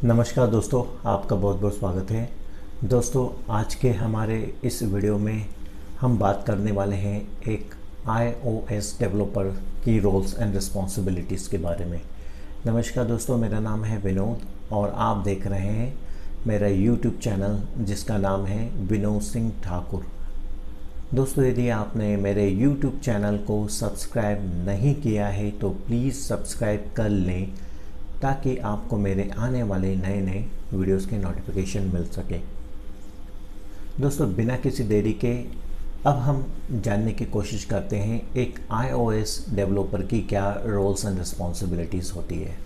नमस्कार दोस्तों, आपका बहुत बहुत स्वागत है। दोस्तों, आज के हमारे इस वीडियो में हम बात करने वाले हैं एक iOS डेवलपर की रोल्स एंड रिस्पॉन्सिबिलिटीज़ के बारे में। नमस्कार दोस्तों, मेरा नाम है विनोद और आप देख रहे हैं मेरा YouTube चैनल जिसका नाम है विनोद सिंह ठाकुर। दोस्तों, यदि आपने मेरे YouTube चैनल को सब्सक्राइब नहीं किया है तो प्लीज़ सब्सक्राइब कर लें ताकि आपको मेरे आने वाले नए नए वीडियोस के नोटिफिकेशन मिल सके। दोस्तों, बिना किसी देरी के अब हम जानने की कोशिश करते हैं एक iOS डेवलपर की क्या रोल्स एंड रिस्पॉन्सिबिलिटीज़ होती है।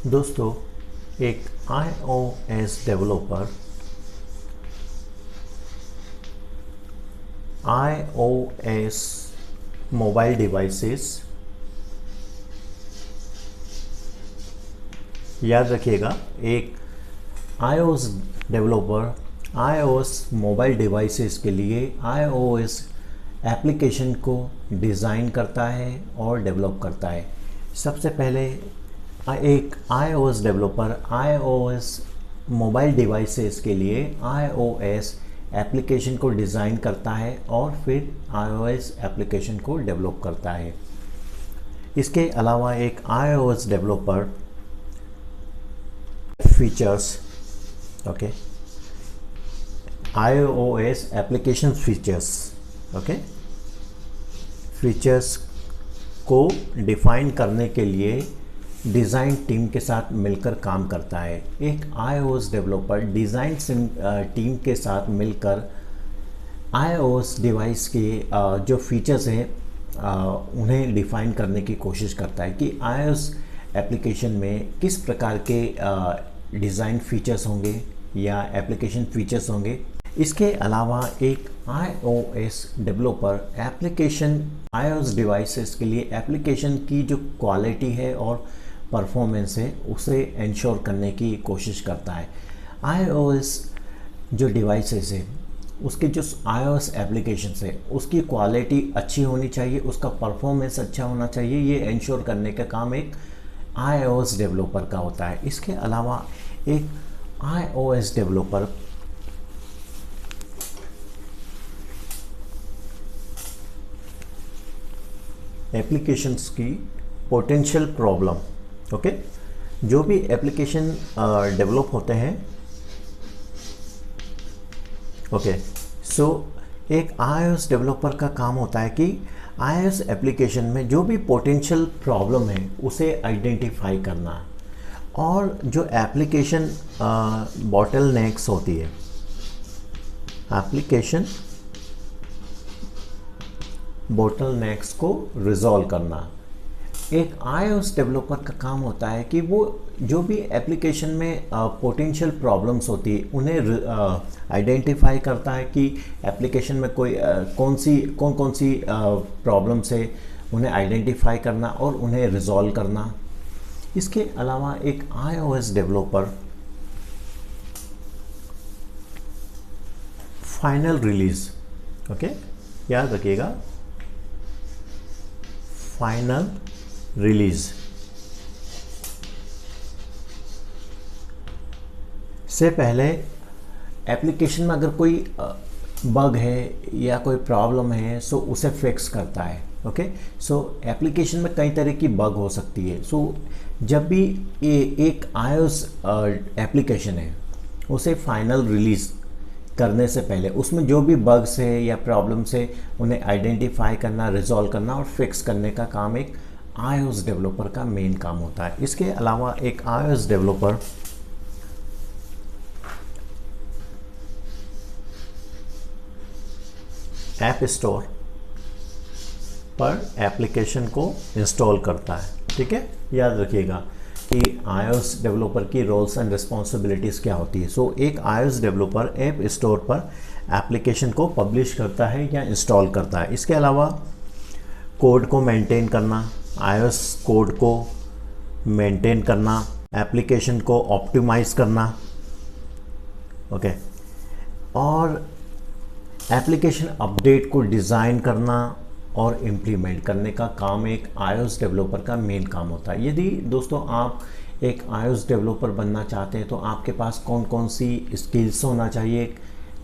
दोस्तों, एक iOS developer iOS mobile devices, याद रखिएगा, एक iOS developer iOS mobile devices के लिए iOS एप्लीकेशन को डिज़ाइन करता है और डेवलप करता है। सबसे पहले एक iOS developer iOS mobile devices के लिए iOS एप्लीकेशन को डिज़ाइन करता है और फिर iOS एप्लीकेशन को डेवलप करता है। इसके अलावा एक iOS developer features iOS application features को डिफ़ाइन करने के लिए डिज़ाइन टीम के साथ मिलकर काम करता है। एक iOS डेवलपर डिज़ाइन टीम के साथ मिलकर iOS डिवाइस के जो फीचर्स हैं उन्हें डिफ़ाइन करने की कोशिश करता है कि iOS एप्लीकेशन में किस प्रकार के डिज़ाइन फीचर्स होंगे या एप्लीकेशन फीचर्स होंगे। इसके अलावा एक iOS डेवलपर iOS डिवाइसेस के लिए एप्लीकेशन की जो क्वालिटी है और परफॉर्मेंस है उसे इंश्योर करने की कोशिश करता है। iOS जो डिवाइसेस है उसके जो iOS एप्लीकेशंस है उसकी क्वालिटी अच्छी होनी चाहिए, उसका परफॉर्मेंस अच्छा होना चाहिए। ये इंश्योर करने का काम एक iOS डेवलपर का होता है। इसके अलावा एक iOS डेवलपर एप्लीकेशंस की पोटेंशियल प्रॉब्लम, जो भी एप्लीकेशन डेवलप होते हैं, एक iOS डेवलपर का काम होता है कि iOS एप्लीकेशन में जो भी पोटेंशियल प्रॉब्लम है उसे आइडेंटिफाई करना और जो एप्लीकेशन बॉटलनेक्स होती है, एप्लीकेशन बॉटलनेक्स को रिजॉल्व करना। एक iOS डेवलपर का काम होता है कि वो जो भी एप्लीकेशन में पोटेंशियल प्रॉब्लम्स होती है उन्हें आइडेंटिफाई करता है कि एप्लीकेशन में कौन कौन सी प्रॉब्लम्स है, उन्हें आइडेंटिफाई करना और उन्हें रिजॉल्व करना। इसके अलावा एक iOS डेवलपर फाइनल रिलीज, याद रखिएगा, फाइनल रिलीज से पहले एप्लीकेशन में अगर कोई बग है या कोई प्रॉब्लम है सो उसे फिक्स करता है। एप्लीकेशन में कई तरह की बग हो सकती है। जब भी एक iOS एप्लीकेशन है उसे फाइनल रिलीज करने से पहले उसमें जो भी बग्स है या प्रॉब्लम्स है उन्हें आइडेंटिफाई करना, रिजॉल्व करना और फिक्स करने का काम एक iOS डेवलपर का मेन काम होता है। इसके अलावा एक iOS डेवलपर ऐप स्टोर पर एप्लीकेशन को इंस्टॉल करता है। ठीक है, याद रखिएगा कि iOS डेवलपर की रोल्स एंड रिस्पॉन्सिबिलिटीज़ क्या होती है। एक iOS डेवलपर ऐप स्टोर पर एप्लीकेशन को पब्लिश करता है या इंस्टॉल करता है। इसके अलावा कोड को मेंटेन करना, iOS कोड को मेंटेन करना, एप्लीकेशन को ऑप्टिमाइज़ करना, और एप्लीकेशन अपडेट को डिज़ाइन करना और इम्प्लीमेंट करने का काम एक iOS डेवलपर का मेन काम होता है। यदि दोस्तों आप एक iOS डेवलपर बनना चाहते हैं तो आपके पास कौन कौन सी स्किल्स होना चाहिए,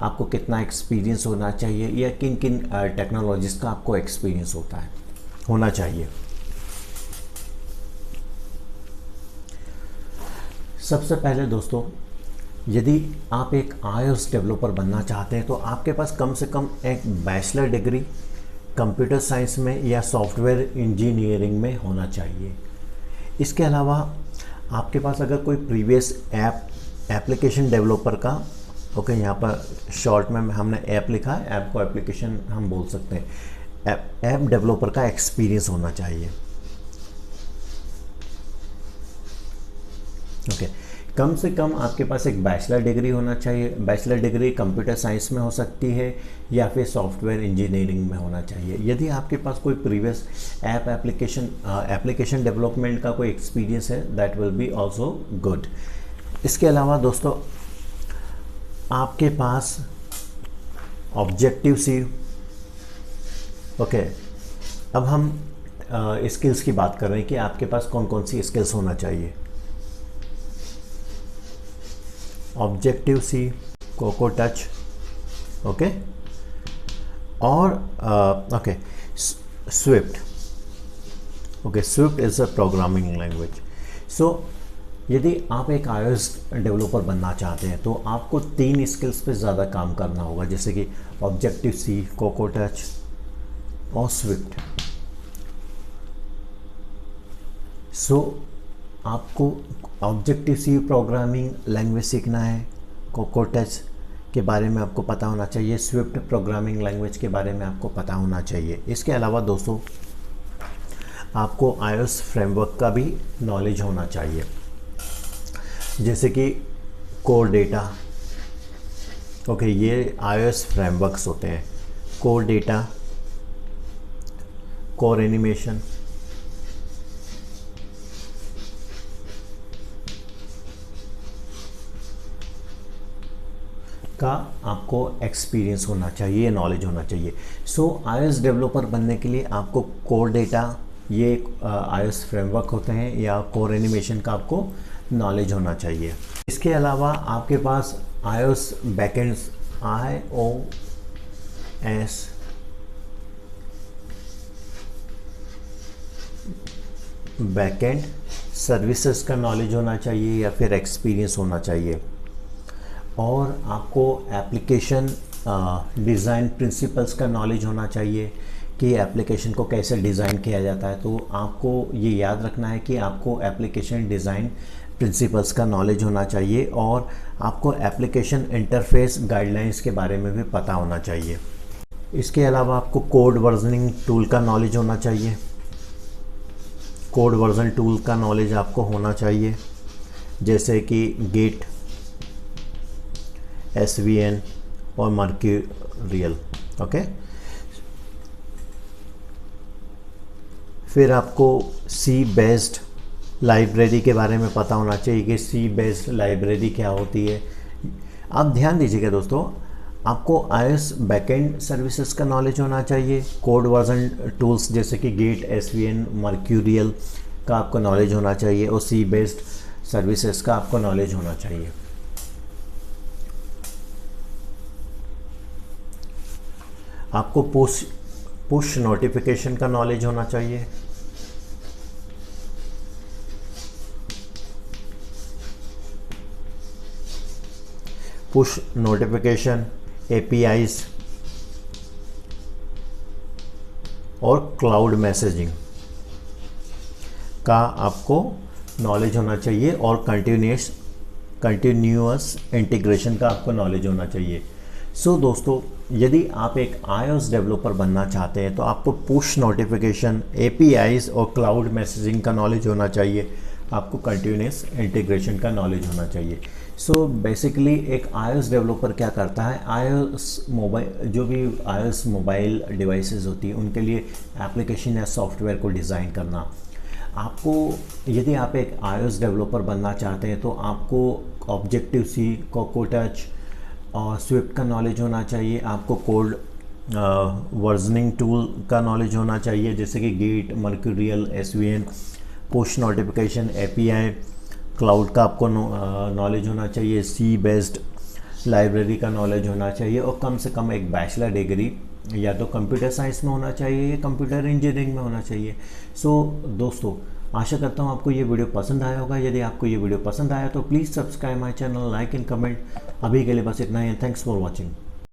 आपको कितना एक्सपीरियंस होना चाहिए, या किन किन टेक्नोलॉजीज़ का आपको एक्सपीरियंस होना चाहिए। सबसे पहले दोस्तों, यदि आप एक iOS डेवलपर बनना चाहते हैं तो आपके पास कम से कम एक बैचलर डिग्री कंप्यूटर साइंस में या सॉफ्टवेयर इंजीनियरिंग में होना चाहिए। इसके अलावा आपके पास अगर कोई प्रीवियस एप्लीकेशन डेवलपर का, ओके, यहाँ पर शॉर्ट में हमने ऐप लिखा है, ऐप को एप्लीकेशन हम बोल सकते हैं, ऐप डेवलपर का एक्सपीरियंस होना चाहिए। ओके, कम से कम आपके पास एक बैचलर डिग्री होना चाहिए। बैचलर डिग्री कंप्यूटर साइंस में हो सकती है या फिर सॉफ्टवेयर इंजीनियरिंग में होना चाहिए। यदि आपके पास कोई प्रीवियस एप्लीकेशन डेवलपमेंट का कोई एक्सपीरियंस है, that will be also good. इसके अलावा दोस्तों, आपके पास ऑब्जेक्टिव सी, ओके, अब हम स्किल्स की बात कर रहे हैं कि आपके पास कौन कौन सी स्किल्स होना चाहिए। Objective C, cocoa touch, okay, और okay, swift, okay, swift is a programming language. So यदि आप एक iOS डेवलपर बनना चाहते हैं तो आपको 3 स्किल्स पे ज़्यादा काम करना होगा, जैसे कि ऑब्जेक्टिव सी, कोको टच और स्विफ्ट। सो आपको ऑब्जेक्टिव सी प्रोग्रामिंग लैंग्वेज सीखना है, कोको टच के बारे में आपको पता होना चाहिए, स्विफ्ट प्रोग्रामिंग लैंग्वेज के बारे में आपको पता होना चाहिए। इसके अलावा दोस्तों, आपको iOS फ्रेमवर्क का भी नॉलेज होना चाहिए, जैसे कि कोर डेटा, ओके, ये iOS फ्रेमवर्क्स होते हैं। कोर डेटा, कोर एनिमेशन, का आपको एक्सपीरियंस होना चाहिए, नॉलेज होना चाहिए। सो iOS डेवलपर बनने के लिए आपको कोर डेटा, ये iOS फ्रेमवर्क होते हैं, या कोर एनिमेशन का आपको नॉलेज होना चाहिए। इसके अलावा आपके पास iOS बैकएंड्स, iOS बैकएंड सर्विसेज का नॉलेज होना चाहिए या फिर एक्सपीरियंस होना चाहिए। और आपको एप्लीकेशन डिज़ाइन प्रिंसिपल्स का नॉलेज होना चाहिए कि एप्लीकेशन को कैसे डिज़ाइन किया जाता है। तो आपको ये याद रखना है कि आपको एप्लीकेशन डिज़ाइन प्रिंसिपल्स का नॉलेज होना चाहिए, और आपको एप्लीकेशन इंटरफेस गाइडलाइंस के बारे में भी पता होना चाहिए। इसके अलावा आपको कोड वर्जनिंग टूल का नॉलेज होना चाहिए, कोड वर्जन टूल का नॉलेज आपको होना चाहिए, जैसे कि गेट, SVN और मर्क्यूरियल, ओके। फिर आपको सी बेस्ड लाइब्रेरी के बारे में पता होना चाहिए कि सी बेस्ड लाइब्रेरी क्या होती है। आप ध्यान दीजिएगा दोस्तों, आपको iOS बैकएंड सर्विसेज का नॉलेज होना चाहिए, कोड वर्जन टूल्स जैसे कि गेट, SVN, मर्क्यूरियल का आपको नॉलेज होना चाहिए, और सी बेस्ड सर्विसेज का आपको नॉलेज होना चाहिए। आपको पुश नोटिफिकेशन का नॉलेज होना चाहिए, पुश नोटिफिकेशन, APIs और क्लाउड मैसेजिंग का आपको नॉलेज होना चाहिए, और कंटिन्यूअस इंटीग्रेशन का आपको नॉलेज होना चाहिए। सो दोस्तों, यदि आप एक iOS डेवलपर बनना चाहते हैं तो आपको पुश नोटिफिकेशन, APIs और क्लाउड मैसेजिंग का नॉलेज होना चाहिए, आपको कंटिन्यूअस इंटीग्रेशन का नॉलेज होना चाहिए। सो बेसिकली एक iOS डेवलपर क्या करता है, जो भी iOS मोबाइल डिवाइसेस होती है उनके लिए एप्लीकेशन या सॉफ्टवेयर को डिज़ाइन करना। आपको, यदि आप एक iOS डेवलपर बनना चाहते हैं तो आपको ऑब्जेक्टिव सी, कोको टच, और स्विफ्ट का नॉलेज होना चाहिए, आपको कोड वर्जनिंग टूल का नॉलेज होना चाहिए, जैसे कि Git, Mercurial, SVN, push notification, API, cloud का आपको नॉलेज होना चाहिए, सी बेस्ड लाइब्रेरी का नॉलेज होना चाहिए, और कम से कम एक बैचलर डिग्री या तो कंप्यूटर साइंस में होना चाहिए या कंप्यूटर इंजीनियरिंग में होना चाहिए। सो दोस्तों, आशा करता हूँ आपको ये वीडियो पसंद आया होगा। यदि आपको ये वीडियो पसंद आया तो please subscribe my channel, like and comment. अभी के लिए बस इतना ही। Thanks for watching.